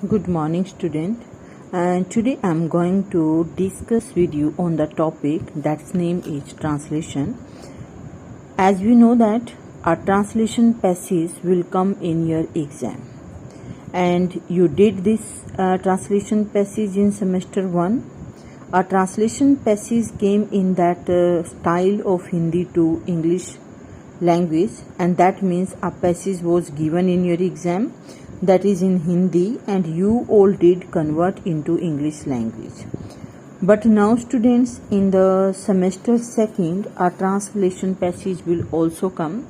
Good morning, student. And today I'm going to discuss with you on the topic that's name is translation. As we know that a translation passage will come in your exam, and you did this translation passage in semester 1. A translation passage came in that style of Hindi to English language, and that means a passage was given in your exam that is in Hindi, and you all did convert into English language. But now, students, in the semester 2nd, a translation passage will also come,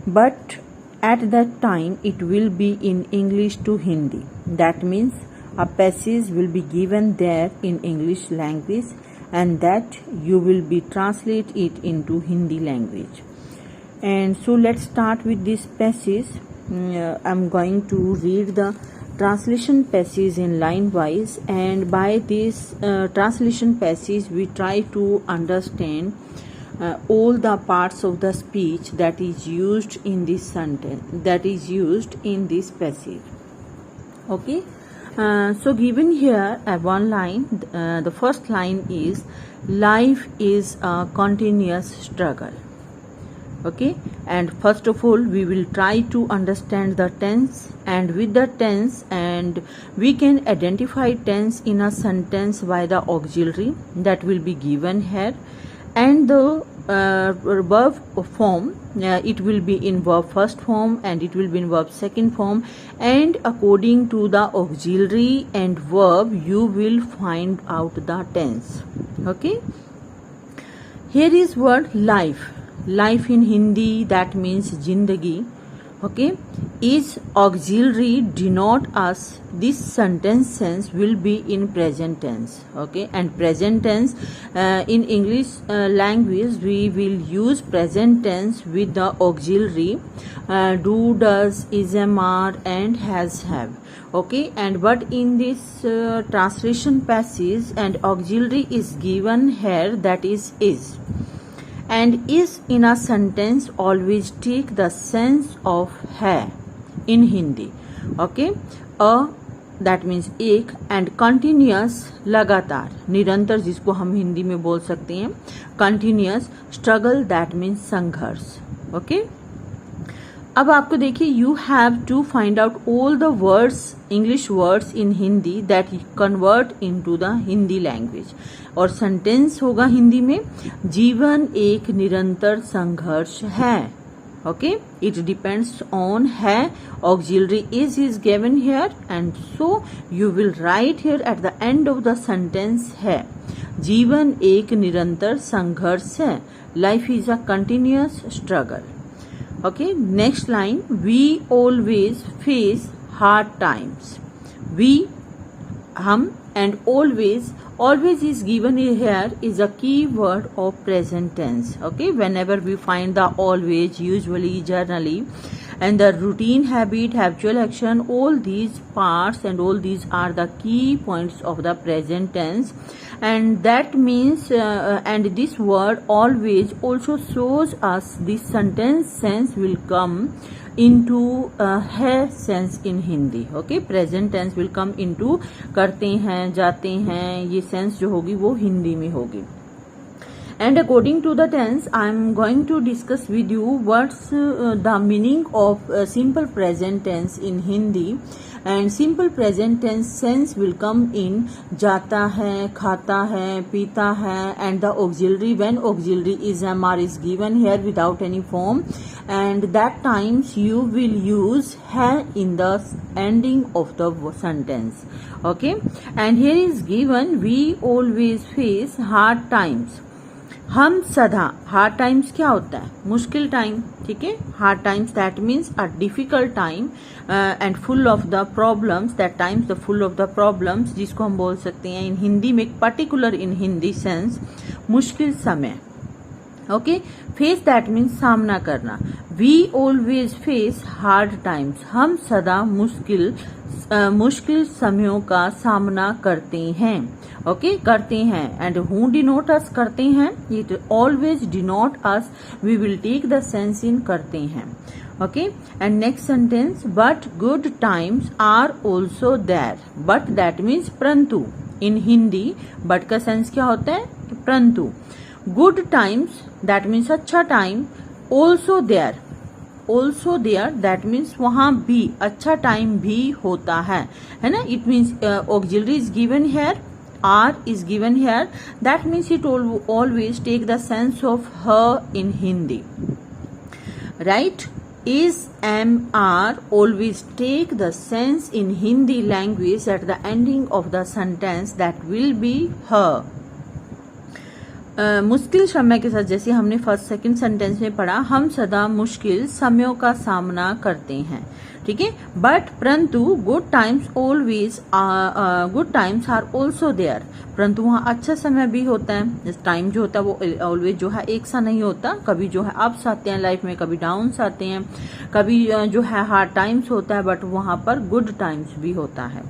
but at that time it will be in English to Hindi. That means a passage will be given there in English language, and that you will be translate it into Hindi language. And so let's start with this passage. I'm going to read the translation passage in line wise, and by this translation passage we try to understand all the parts of the speech that is used in this sentence, that is used in this passage. Okay, so given here one line, the first line is life is a continuous struggle. Okay, and first of all we will try to understand the tense, and with the tense, and we can identify tense in a sentence by the auxiliary that will be given here, and the verb form, it will be in verb first form and it will be in verb second form, and according to the auxiliary and verb you will find out the tense. Okay, here is word life. Life in Hindi, that means jindagi. Okay, is auxiliary denote us. This sentence sense will be in present tense. Okay, and present tense in English language we will use present tense with the auxiliary do, does, is, am, are, and has, have. Okay, and but in this translation passage and auxiliary is given here, that is. And is in a sentence always take the sense of है in Hindi. Okay, that means एक, and continuous लगातार, निरंतर जिसको हम हिंदी में बोल सकते हैं continuous, struggle that means संघर्ष. Okay, अब आपको देखिए you have to find out all the words, English words in Hindi that convert into the Hindi language. और सेंटेंस होगा हिंदी में जीवन एक निरंतर संघर्ष है. Okay, it depends on है, auxiliary is given here, and so you will write here at the end of the sentence है जीवन एक निरंतर संघर्ष है. Life is a continuous struggle. Okay, next line, we always face hard times. We, hum, and always is given here is a key word of present tense. Okay, whenever we find the always, usually, generally, and the routine, habit, habitual action, all these parts and all these are the key points of the present tense, and that means and this word always also shows us this sentence sense will come into है sense in Hindi. Okay, present tense will come into करते हैं, जाते हैं, ये sense जो होगी वो हिंदी में होगी. And according to the tense, I am going to discuss with you what's the meaning of simple present tense in Hindi. And simple present tense sense will come in जाता है, खाता है, पीता है, and the auxiliary, when auxiliary is MR is given here without any form, and that times you will use है in the ending of the sentence. Okay, and here is given we always face hard times. हम सदा, hard times क्या होता है? मुश्किल time. ठीक है, hard times that means a difficult time and full of the problems, that times the full of the problems, जिसको हम बोल सकते हैं इन हिंदी में पर्टिकुलर इन हिंदी सेंस मुश्किल समय. ओके, फेस दैट मीन्स सामना करना. We always face hard times, हम सदा मुश्किल समयों का सामना करते हैं. ओके, करते हैं. एंड हु डिनोट अस, करते हैं. It always denote us, we will take the sense in करते हैं. Okay, and next sentence, but good times are also there. But that means परंतु. In Hindi but का sense क्या होता है? परंतु. Good times that means अच्छा time. Also there that means वहां भी अच्छा टाइम भी होता है ना. It means auxiliary is given here, are is given here. That means it always take the sense of her in Hindi, right? Is, am, are always take the sense in Hindi language at the ending of the sentence that will be her. मुश्किल समय के साथ, जैसे हमने first second sentence में पढ़ा, हम सदा मुश्किल समयों का सामना करते हैं, ठीक है. बट परंतु good times always, good times are also there. परंतु वहाँ अच्छा समय भी होता है. टाइम जो होता है वो ऑलवेज जो है एक सा नहीं होता. कभी जो है अप्स आते हैं लाइफ में, कभी डाउन्स आते हैं, कभी जो है हार्ड टाइम्स होता है, बट वहां पर गुड टाइम्स भी होता है.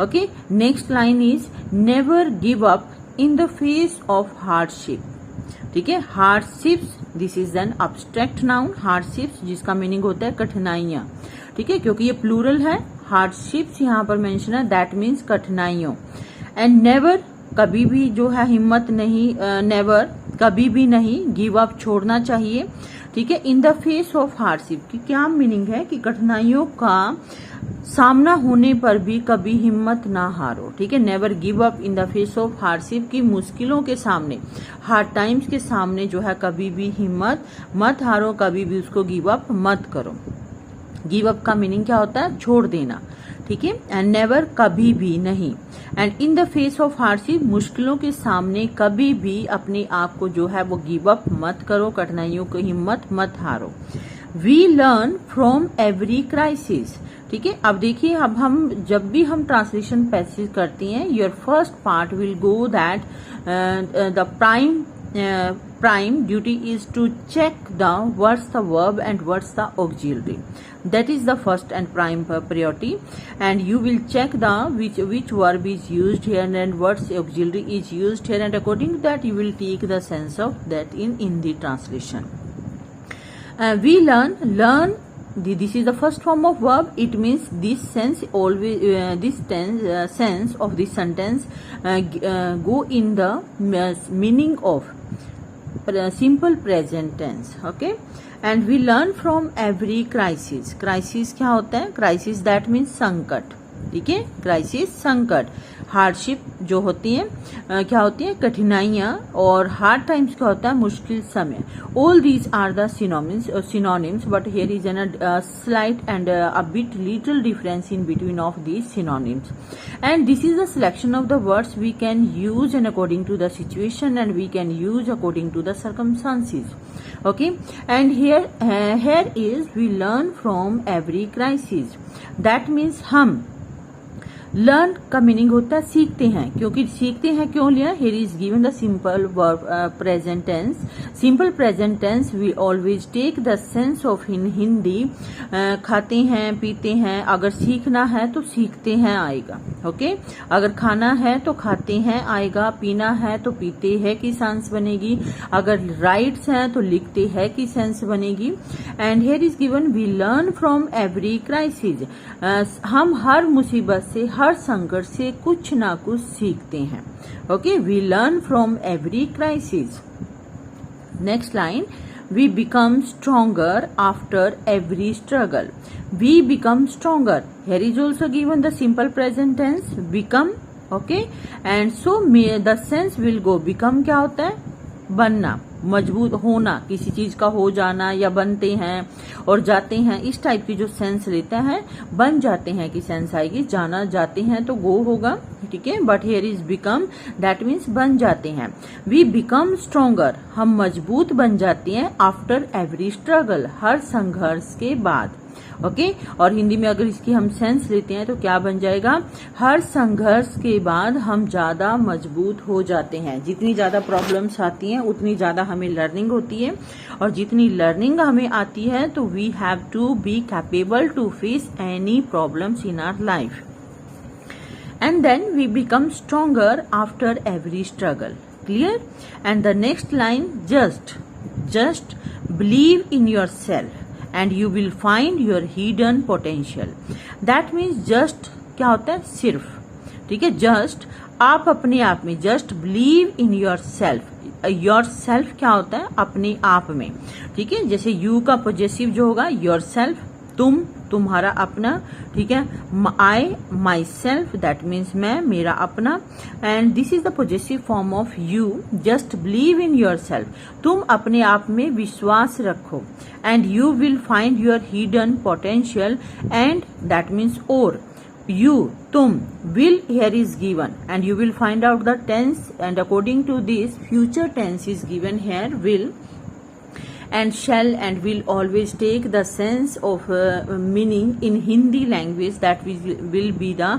Okay, next line is never give up in the face of hardship. ठीक है, hardships, this is an abstract noun. Hardships जिसका मीनिंग होता है कठिनाइयां, ठीक है, क्योंकि ये प्लूरल है. हार्डशिप्स यहाँ पर मेंशन है, दैट मीन्स कठिनाइयों. एंड नेवर, कभी भी जो है हिम्मत नहीं, नेवर कभी भी नहीं, गिव अप छोड़ना चाहिए, ठीक है. In the face of hardship की क्या मीनिंग है कि कठिनाइयों का सामना होने पर भी कभी हिम्मत ना हारो, ठीक है. Never give up in the face of hardship की मुश्किलों के सामने, हार्ड टाइम्स के सामने जो है कभी भी हिम्मत मत हारो, कभी भी उसको गिव अप मत करो. गिव अप का मीनिंग क्या होता है? छोड़ देना, ठीक है. एंड नेवर कभी भी नहीं. And in the face of hardship, मुश्किलों के सामने कभी भी अपने आप को जो है वो गिव अप मत करो, कठिनाइयों को हिम्मत मत हारो. We learn from every crisis, ठीक है. अब देखिए, अब हम जब भी हम ट्रांसलेशन पैसेज करते हैं, your first part will go that the prime duty is to check the what's the verb and what's the auxiliary. That is the first and prime priority, and you will check the which verb is used here and what's auxiliary is used here, and according to that you will take the sense of that in the translation. We learn. This is the first form of verb. It means this sense always, this sense of this sentence go in the meaning of simple present tense. Okay, and we learn from every crisis. Crisis क्या होता है? Crisis that means संकट, ठीक है. Crisis संकट. Hardship जो होती है क्या होती है? कठिनाइयां. और हार्ड टाइम्स क्या होता है? मुश्किल समय. All these are the synonyms, but here is a slight and a bit little difference in between of these synonyms. And this is the selection of the words we can use and according to the situation, and we can use according to the circumstances. Okay, and here is we learn from every crisis. That means हम learn का meaning होता है सीखते हैं, क्योंकि सीखते हैं क्यों लिया? Here is given the simple verb present tense. Simple present tense we always take the sense of in Hindi. खाते हैं, पीते हैं. अगर सीखना है तो सीखते हैं आएगा. ओके, अगर खाना है तो खाते हैं आएगा. पीना है तो पीते हैं की सेंस बनेगी. अगर राइट्स हैं तो लिखते हैं की सेंस बनेगी. And here is given we learn from every crisis. हम हर मुसीबत से, हर संकट से कुछ ना कुछ सीखते हैं. Okay, we learn from every crisis. Next line, we become stronger after every struggle. We become stronger. Here is also given the simple present tense become. Okay, and so the sense will go. Become क्या होता है? बनना, मजबूत होना, किसी चीज का हो जाना, या बनते हैं और जाते हैं, इस टाइप की जो सेंस लेता है. बन जाते हैं की सेंस आएगी. जाना, जाते हैं तो गो होगा, ठीक है. But here is become, that means बन जाते हैं. वी बिकम स्ट्रोंगर, हम मजबूत बन जाते हैं. आफ्टर एवरी स्ट्रगल, हर संघर्ष के बाद. ओके, और हिंदी में अगर इसकी हम सेंस लेते हैं तो क्या बन जाएगा? हर संघर्ष के बाद हम ज्यादा मजबूत हो जाते हैं. जितनी ज्यादा प्रॉब्लम्स आती हैं उतनी ज्यादा हमें लर्निंग होती है, और जितनी लर्निंग हमें आती है तो we have to be capable to face any problems in our life. And then we become stronger after every struggle. Clear? And the next line, just believe in yourself and you will find your hidden potential. That means just क्या होता है, सिर्फ, ठीक है, just आप अपने आप में, just believe in your self. Your self क्या होता है, अपने आप में, ठीक है। जैसे यू का पॉजेसिव जो होगा योर सेल्फ, तुम, तुम्हारा अपना, ठीक है। आई, माई सेल्फ, दैट मीन्स मैं, मेरा अपना। And this is the possessive form of you, just believe in your self, तुम अपने आप में विश्वास रखो। And you will find your hidden potential, and that means और, you, tum, will here is given, and you will find out the tense, and according to this future tense is given here, will and shall and will always take the sense of meaning in Hindi language, that will be the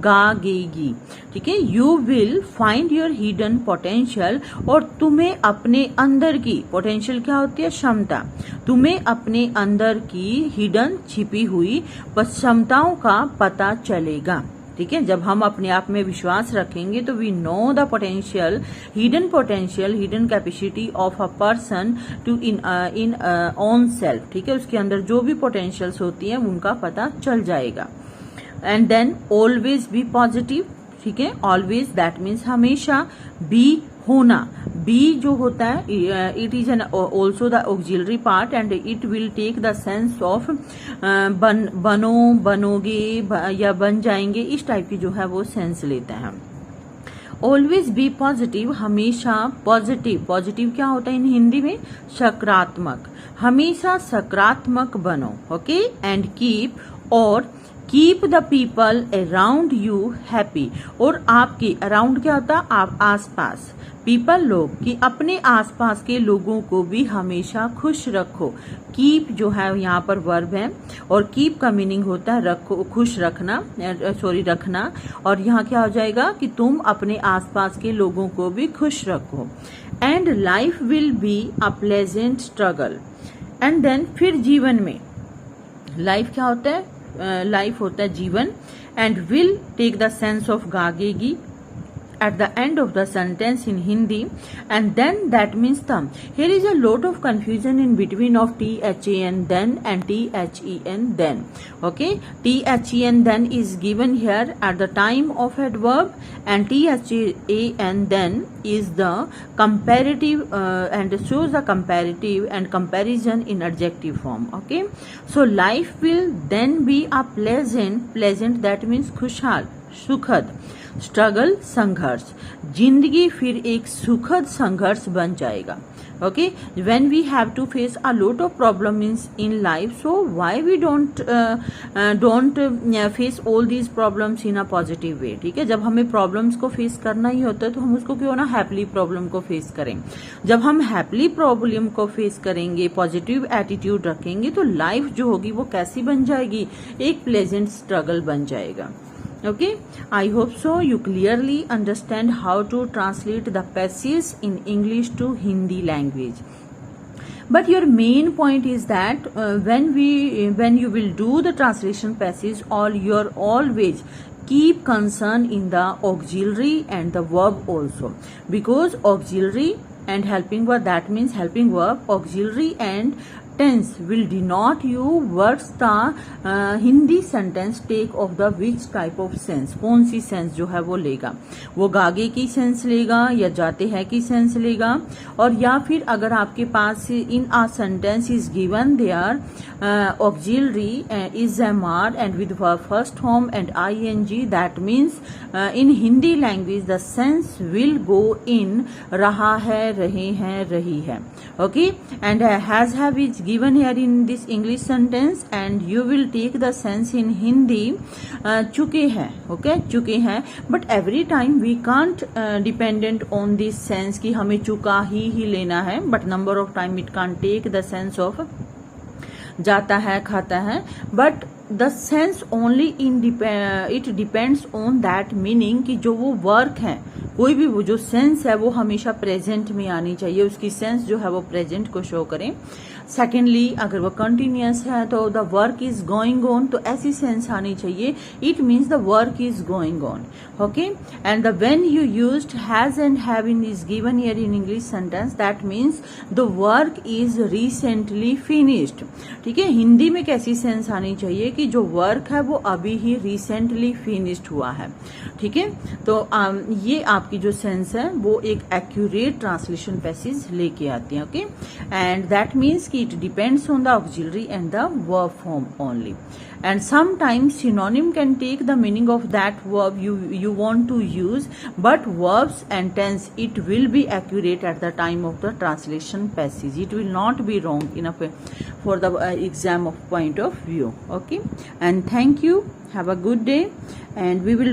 ga ge gi, ठीक है। You will find your hidden potential, और तुम्हें अपने अंदर की, potential क्या होती है, क्षमता, तुम्हें अपने अंदर की हिडन, छिपी हुई क्षमताओं का पता चलेगा, ठीक है। जब हम अपने आप में विश्वास रखेंगे तो we know the potential, hidden capacity of a person to in own self, ठीक है। उसके अंदर जो भी पोटेंशियल्स होती हैं उनका पता चल जाएगा। And then always be positive, ठीक है। ऑलवेज दैट मीन्स हमेशा, बी होना, बी जो होता है it is an also the auxiliary part, and it will take the sense of बनो, बनोगे या बन जाएंगे, इस टाइप की जो है वो सेंस लेता है। ऑलवेज बी पॉजिटिव, हमेशा पॉजिटिव, पॉजिटिव क्या होता है इन हिंदी में, सकारात्मक, हमेशा सकारात्मक बनो, ओके। एंड कीप, और keep the people around you happy, और आपके अराउंड क्या होता है, आप आसपास, पीपल लोग, कि अपने आसपास के लोगों को भी हमेशा खुश रखो। कीप जो है यहाँ पर वर्ब है, और कीप का मीनिंग होता है रखो, खुश रखना, रखना, और यहाँ क्या हो जाएगा कि तुम अपने आसपास के लोगों को भी खुश रखो। And life will be a pleasant struggle, and then फिर जीवन में, लाइफ क्या होता है, लाइफ होता है जीवन, and will take the sense of गागेगी at the end of the sentence in Hindi, and then that means thumb. Here is a lot of confusion in between of THEN then and THEN then. Okay, THEN then is given here at the time of adverb, and THEN then is the comparative and shows the comparative and comparison in adjective form. Okay, so life will then be a pleasant that means खुशहाल, सुखद, struggle संघर्ष, जिंदगी फिर एक सुखद संघर्ष बन जाएगा। Okay, when we have to face a lot of problem in life, so why we don't face all these problems in a positive way, ठीक है। जब हमें प्रॉब्लम्स को फेस करना ही होता है तो हम उसको क्यों ना हैप्पीली प्रॉब्लम को फेस करें। जब हम हैप्पीली प्रॉब्लम को फेस करेंगे, पॉजिटिव एटीट्यूड रखेंगे, तो लाइफ जो होगी वो कैसी बन जाएगी, एक प्लेजेंट स्ट्रगल बन जाएगा। Okay, I hope so you clearly understand how to translate the passage in English to Hindi language. But your main point is that when you will do the translation passage, you're always keep concern in the auxiliary and the verb also, because auxiliary and helping verb, that means helping verb, auxiliary and tense will denote you what's the Hindi sentence take of the which type of sense, कौन सी sense जो है वो लेगा, वो गागे की sense लेगा या जाते हैं की सेंस लेगा, और या फिर अगर आपके पास in a sentence is given there auxiliary is am are and with first form and ING, that means in Hindi language the sense will go in रहा है, रहे हैं, रही है। Okay, and has have is given here in this English sentence, and you will take the sense in Hindi चुके हैं, okay, चुके हैं, but every time we can't dependent on this sense कि हमें चुका ही लेना है, but number of time it can't take the sense of जाता है, खाता है, but the sense only it depends on that meaning कि जो वो वर्क है, कोई भी वो जो सेंस है वो हमेशा प्रेजेंट में आनी चाहिए, उसकी सेंस जो है वो प्रेजेंट को शो करें। सेकेंडली अगर वो कंटिन्यूस है तो the work is going on, तो ऐसी सेंस आनी चाहिए, it means the work is going on. Okay, and the when you used has and have in is given here in English sentence, that means the work is recently finished. ठीक है, हिंदी में कैसी sense आनी चाहिए कि जो work है वो अभी ही रिसेंटली फिनिश्ड हुआ है. ठीक है, तो ये आपकी जो सेंस है वो एक एक्यूरेट ट्रांसलेशन पैसेज लेके आती है. ओके, एंड दैट मीन्स कि it depends on the auxiliary and the verb form only. And sometimes synonym can take the meaning of that verb you want to use, but verbs and tense, it will be accurate at the time of the translation passage. It will not be wrong enough for the exam of point of view. Okay, and thank you. Have a good day, and we will